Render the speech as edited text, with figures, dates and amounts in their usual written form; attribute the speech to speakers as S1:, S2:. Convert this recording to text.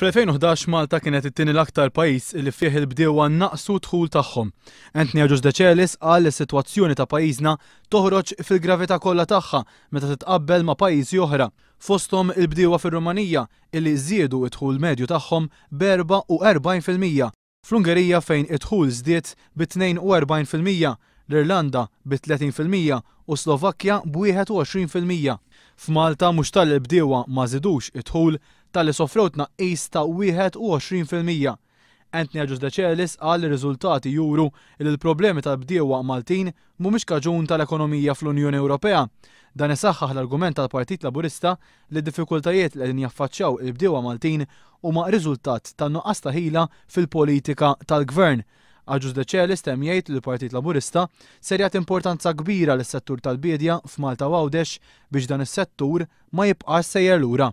S1: Fl-2011 Malta kienet it-tieni l-aktar pajjiż li fih il-bdiewa naqsu dħul tagħhom. Anthony Agius Decelis qal li s-sitwazzjoni ta' pajjiżna toħroġ fil-gravità kollha tagħha meta titqabbel ma' pajjiżi oħra. Fosthom il-bdiewa fir-Rumanija illi żiedu d-dħul medju tagħhom b'44%. Fl-Ungerija fejn id-dħul żdied b'42%, l-Irlanda b'30% u Slovakkja b'21%. F'Malta mhux tal-bdiewa ma żidux id-dħul tal-li sofrew tnaqqis ta' 21%. Anthony Agius Decelis qal li r-riżultati juru li l-problemi tal-bdiewa Maltin mhumiex kaġun tal-ekonomija fl-Unjoni Ewropea. Dan isaħħaħ l-argument tal-Partit Laburista li d-diffikultajiet li qegħdin jaffaċċjaw il-bdiewa Maltin huma riżultat tan-nuqqas ta' ħila fil-politika tal-Gvern. Agius Decelis temm jgħid li l-Partit Laburista ser jagħti importanza kbira lis-settur tal-bidja f'Malta u Għawdex biex dan is-settur ma jibqax sejjer lura.